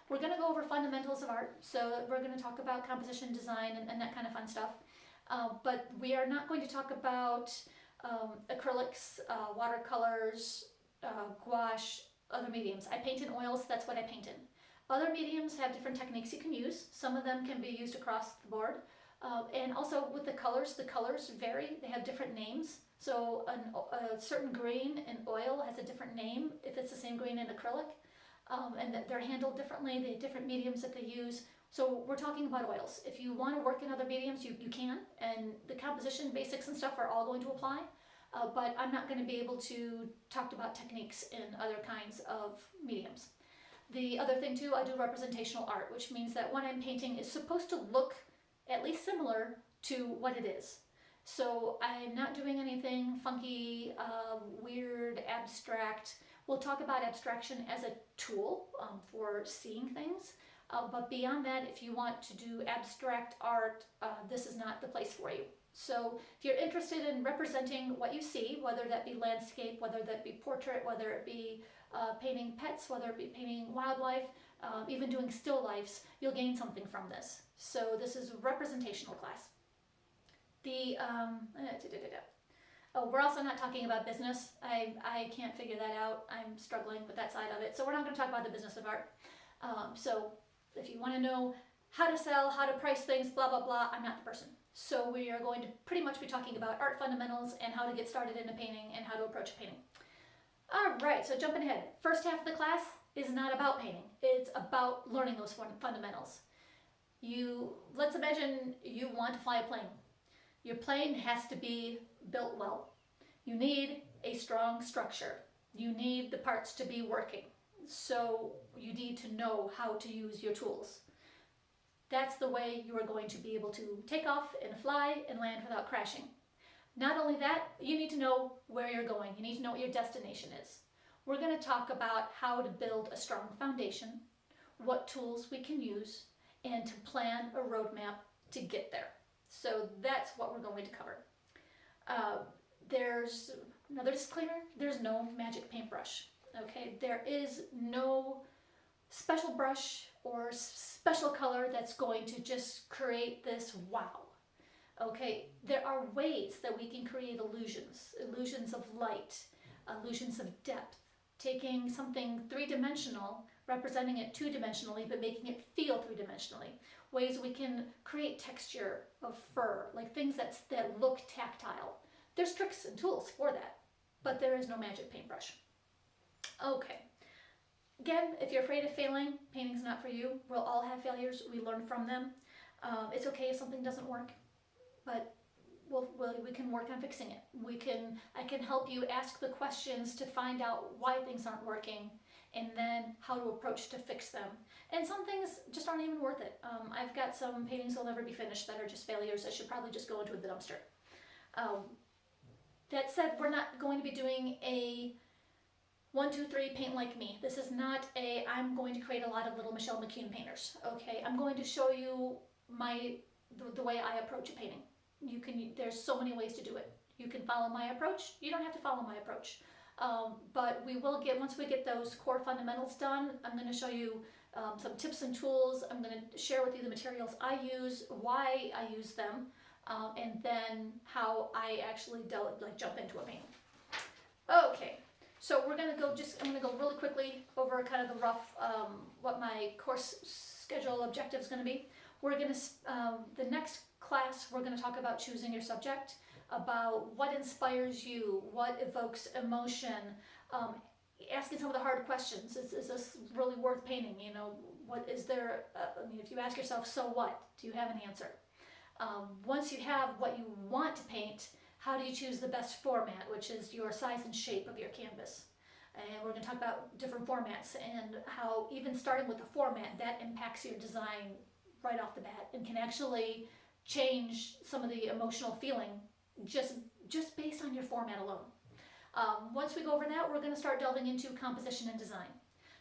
We're going to go over fundamentals of art, so we're going to talk about composition, design, and that kind of fun stuff. But we are not going to talk about acrylics, watercolors, gouache, other mediums. I paint in oils, that's what I paint in. Other mediums have different techniques you can use. Some of them can be used across the board. And also with the colors vary. They have different names. So a certain green in oil has a different name if it's the same green in acrylic. And they're handled differently. They have different mediums that they use. So we're talking about oils. If you want to work in other mediums, you can. And the composition basics and stuff are all going to apply. But I'm not going to be able to talk about techniques in other kinds of mediums. The other thing too, I do representational art, which means that what I'm painting is supposed to look at least similar to what it is. So I'm not doing anything funky, weird, abstract. We'll talk about abstraction as a tool for seeing things. But beyond that, if you want to do abstract art, this is not the place for you. So if you're interested in representing what you see, whether that be landscape, whether that be portrait, whether it be painting pets, whether it be painting wildlife, even doing still lifes, you'll gain something from this. So this is a representational class. We're also not talking about business. I can't figure that out. I'm struggling with that side of it. So we're not going to talk about the business of art. So if you want to know how to sell, how to price things, blah, blah, blah, I'm not the person. So we are going to pretty much be talking about art fundamentals and how to get started into painting and how to approach painting. All right, so jumping ahead. First half of the class is not about painting. It's about learning those fundamentals. Let's imagine you want to fly a plane. Your plane has to be built well. You need a strong structure. You need the parts to be working. So you need to know how to use your tools. That's the way you are going to be able to take off and fly and land without crashing. Not only that, you need to know where you're going. You need to know what your destination is. We're going to talk about how to build a strong foundation, what tools we can use, and to plan a roadmap to get there. So that's what we're going to cover. There's another disclaimer. There's no magic paintbrush. Okay, there is no special brush or special color that's going to just create this wow. Okay, there are ways that we can create illusions of light, illusions of depth, taking something three-dimensional, representing it two-dimensionally, but making it feel three-dimensionally. Ways we can create texture of fur, like things that look tactile. There's tricks and tools for that, but there is no magic paintbrush. Okay. Again, if you're afraid of failing, painting's not for you. We'll all have failures. We learn from them. It's okay if something doesn't work, but we can work on fixing it. I can help you ask the questions to find out why things aren't working, and then how to approach to fix them. And some things just aren't even worth it. I've got some paintings that'll never be finished that are just failures that should probably just go into the dumpster. That said, we're not going to be doing a 1, 2, 3, paint like me. This is not I'm going to create a lot of little Michelle McCune painters. Okay, I'm going to show you the way I approach a painting. There's so many ways to do it. You can follow my approach. You don't have to follow my approach. But once we get those core fundamentals done, I'm going to show you some tips and tools. I'm going to share with you the materials I use, why I use them, and then how I actually jump into a painting. Okay. So I'm going to go really quickly over kind of the rough, what my course schedule objective is going to be. The next class, we're going to talk about choosing your subject, about what inspires you, what evokes emotion, asking some of the hard questions. Is this really worth painting? If you ask yourself, so what? Do you have an answer? Once you have what you want to paint, how do you choose the best format, which is your size and shape of your canvas? And we're going to talk about different formats and how even starting with the format, that impacts your design right off the bat and can actually change some of the emotional feeling just based on your format alone. Once we go over that, we're going to start delving into composition and design.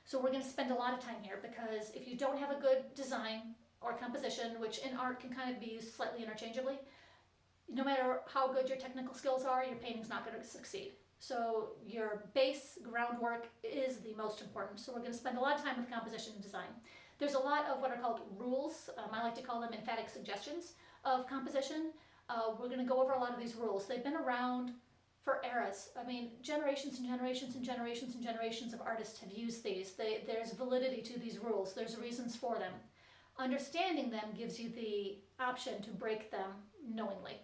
So we're going to spend a lot of time here because if you don't have a good design or composition, which in art can kind of be used slightly interchangeably, no matter how good your technical skills are, your painting's not going to succeed. So your base groundwork is the most important. So we're going to spend a lot of time with composition and design. There's a lot of what are called rules. I like to call them emphatic suggestions of composition. We're going to go over a lot of these rules. They've been around for eras. I mean, generations and generations and generations and generations of artists have used these. There's validity to these rules. There's reasons for them. Understanding them gives you the option to break them knowingly.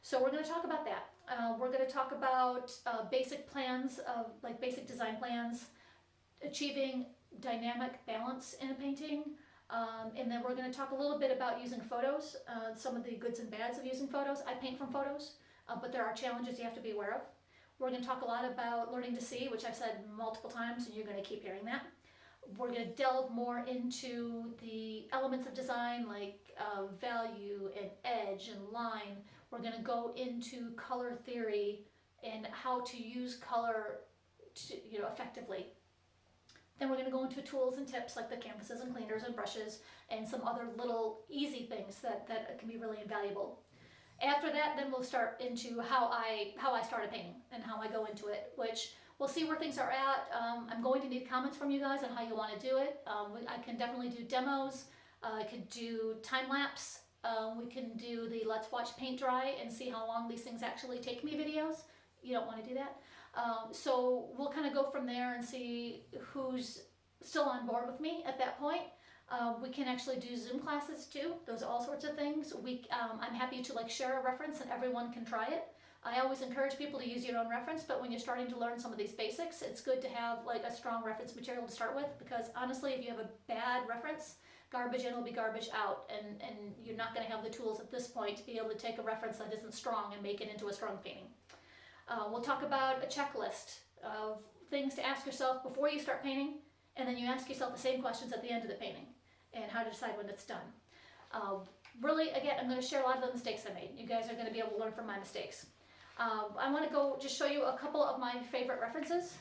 So we're going to talk about that. We're going to talk about basic plans, like basic design plans, achieving dynamic balance in a painting, and then we're going to talk a little bit about using photos, some of the goods and bads of using photos. I paint from photos, but there are challenges you have to be aware of. We're going to talk a lot about learning to see, which I've said multiple times, and you're going to keep hearing that. We're going to delve more into the elements of design like value and edge and line. We're going to go into color theory and how to use color effectively. Then we're going to go into tools and tips like the canvases and cleaners and brushes and some other little easy things that can be really invaluable. After that, then we'll start into how I started painting and how I go into it, which we'll see where things are at. I'm going to need comments from you guys on how you want to do it. I can definitely do demos. I could do time-lapse. We can do the let's watch paint dry and see how long these things actually take me videos. You don't want to do that. So we'll kind of go from there and see who's still on board with me at that point. We can actually do Zoom classes too. Those all sorts of things. I'm happy to share a reference and everyone can try it. I always encourage people to use your own reference, but when you're starting to learn some of these basics, it's good to have a strong reference material to start with, because honestly, if you have a bad reference, garbage in will be garbage out, and you're not going to have the tools at this point to be able to take a reference that isn't strong and make it into a strong painting. We'll talk about a checklist of things to ask yourself before you start painting, and then you ask yourself the same questions at the end of the painting, and how to decide when it's done. Really, again, I'm going to share a lot of the mistakes I made. You guys are going to be able to learn from my mistakes. I want to go just show you a couple of my favorite references,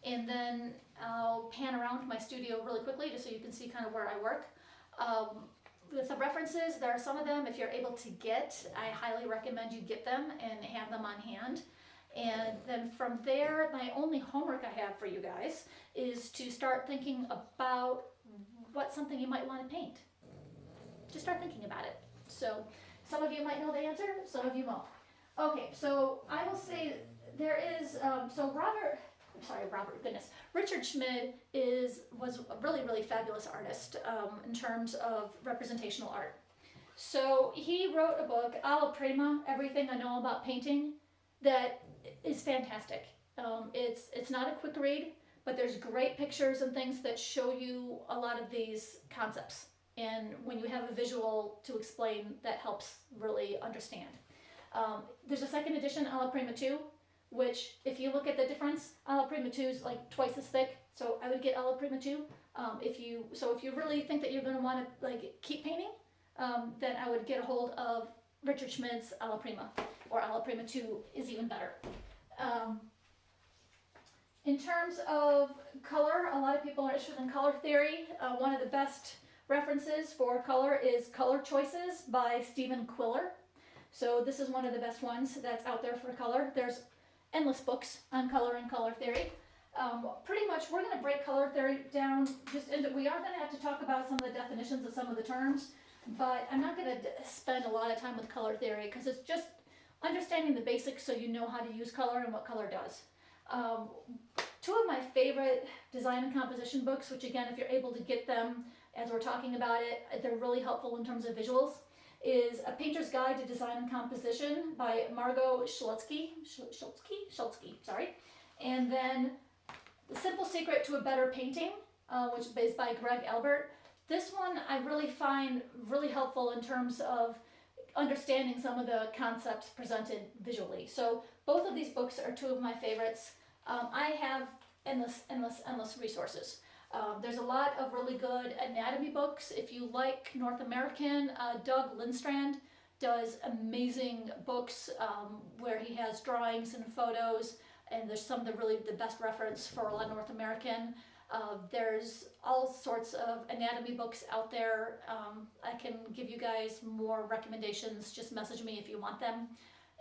and then I'll pan around my studio really quickly just so you can see kind of where I work. With the references, there are some of them, if you're able to get, I highly recommend you get them and have them on hand. And then from there, my only homework I have for you guys is to start thinking about what's something you might want to paint. Just start thinking about it. So some of you might know the answer, some of you won't. Okay, so I will say there is, Richard Schmid was a really, really fabulous artist in terms of representational art. So he wrote a book, Alla Prima, Everything I Know About Painting, that is fantastic. It's not a quick read, but there's great pictures and things that show you a lot of these concepts. And when you have a visual to explain, that helps really understand. There's a second edition, Alla Prima 2, which if you look at the difference, Alla Prima 2 is twice as thick, so I would get Alla Prima 2. If you really think that you're going to want to keep painting, then I would get a hold of Richard Schmid's Alla Prima, or Alla Prima 2 is even better. In terms of color, a lot of people are interested in color theory. One of the best references for color is Color Choices by Stephen Quiller. So this is one of the best ones that's out there for color. There's endless books on color and color theory. Pretty much we're going to break color theory down we are going to have to talk about some of the definitions of some of the terms, but I'm not going to spend a lot of time with color theory because it's just understanding the basics so you know how to use color and what color does. Two of my favorite design and composition books, which again, if you're able to get them as we're talking about it, they're really helpful in terms of visuals, is A Painter's Guide to Design and Composition by Margot Schultzky, and then The Simple Secret to a Better Painting, which is by Greg Albert. This one I really find really helpful in terms of understanding some of the concepts presented visually. So both of these books are two of my favorites. I have endless resources. There's a lot of really good anatomy books. If you like North American, Doug Lindstrand does amazing books where he has drawings and photos, and there's some of the best reference for a lot of North American. There's all sorts of anatomy books out there. I can give you guys more recommendations. Just message me if you want them.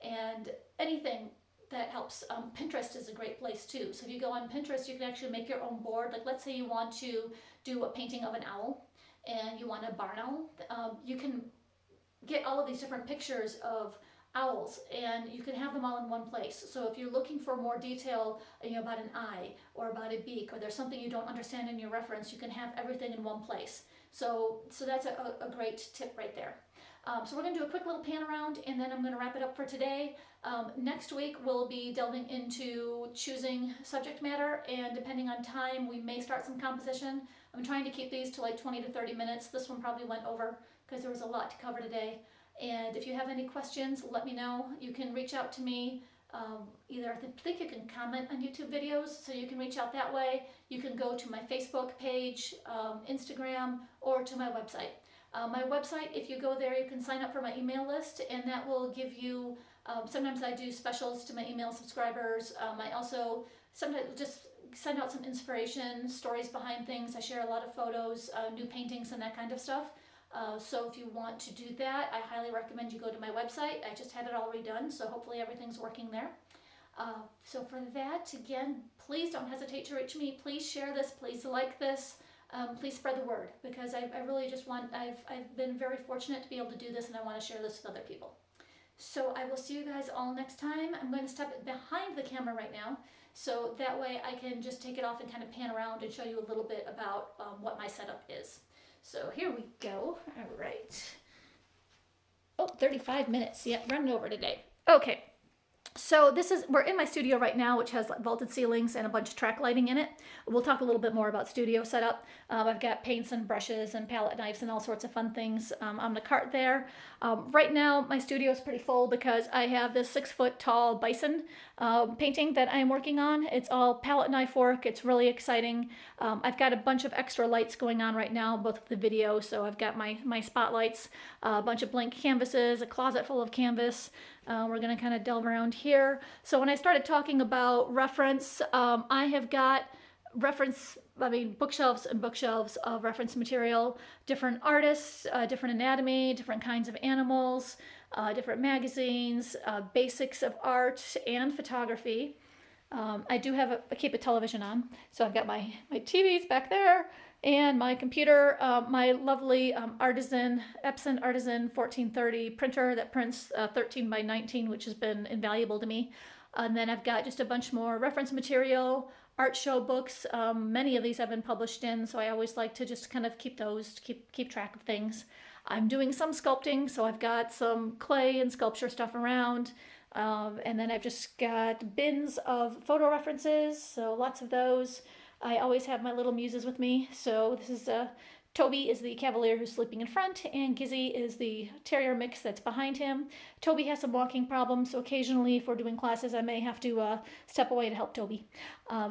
And anything that helps. Pinterest is a great place too. So if you go on Pinterest, you can actually make your own board. Like let's say you want to do a painting of an owl and you want a barn owl. You can get all of these different pictures of owls and you can have them all in one place. So if you're looking for more detail, about an eye or about a beak, or there's something you don't understand in your reference, you can have everything in one place. So that's a great tip right there. So we're going to do a quick little pan around and then I'm going to wrap it up for today. Next week we'll be delving into choosing subject matter, and depending on time we may start some composition. I'm trying to keep these to like 20 to 30 minutes. This one probably went over because there was a lot to cover today. And if you have any questions, let me know. You can reach out to me. Either I think you can comment on YouTube videos, so you can reach out that way. You can go to my Facebook page, Instagram, or to my website. My website, if you go there, you can sign up for my email list, and that will give you, sometimes I do specials to my email subscribers. I also sometimes just send out some inspiration, stories behind things. I share a lot of photos, new paintings, and that kind of stuff. So if you want to do that, I highly recommend you go to my website. I just had it all redone, so hopefully everything's working there. So for that, again, please don't hesitate to reach me. Please share this. Please like this. Please spread the word, because I really just I've been very fortunate to be able to do this, and I want to share this with other people. So I will see you guys all next time. I'm going to step behind the camera right now, so that way I can just take it off and kind of pan around and show you a little bit about what my setup is. So here we go. All right. Oh, 35 minutes. Yeah, running over today. Okay. So we're in my studio right now, which has vaulted ceilings and a bunch of track lighting in it. We'll talk a little bit more about studio setup. I've got paints and brushes and palette knives and all sorts of fun things on the cart there. Right now, my studio is pretty full because I have this 6-foot tall bison painting that I'm working on. It's all palette knife work. It's really exciting. I've got a bunch of extra lights going on right now, both the video. So I've got my spotlights, a bunch of blank canvases, a closet full of canvas. We're going to kind of delve around here. So when I started talking about reference, I have got bookshelves and bookshelves of reference material, different artists, different anatomy, different kinds of animals, different magazines, basics of art and photography. I do have keep a television on, so I've got my TVs back there, and my computer, my lovely Epson Artisan 1430 printer that prints 13 by 19, which has been invaluable to me. And then I've got just a bunch more reference material, art show books. Many of these have been published in, so I always like to just kind of keep those, keep track of things. I'm doing some sculpting, so I've got some clay and sculpture stuff around. And then I've just got bins of photo references, so lots of those. I always have my little muses with me. So this is Toby is the Cavalier who's sleeping in front, and Gizzy is the Terrier mix that's behind him. Toby has some walking problems, so occasionally if we're doing classes, I may have to step away to help Toby.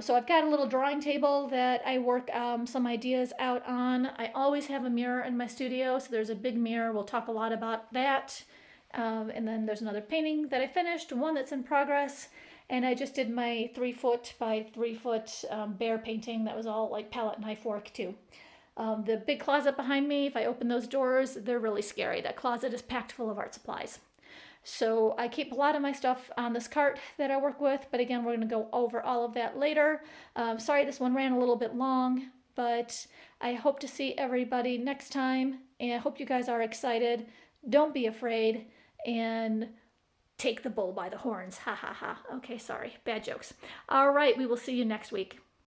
So I've got a little drawing table that I work some ideas out on. I always have a mirror in my studio, so there's a big mirror. We'll talk a lot about that. And then there's another painting that I finished, one that's in progress. And I just did my 3-foot by 3-foot bear painting that was all like palette knife work too. The big closet behind me, if I open those doors, they're really scary. That closet is packed full of art supplies. So I keep a lot of my stuff on this cart that I work with, but again, we're going to go over all of that later. Sorry, this one ran a little bit long, but I hope to see everybody next time, and I hope you guys are excited. Don't be afraid, and take the bull by the horns. Ha ha ha. Okay, sorry. Bad jokes. All right, we will see you next week.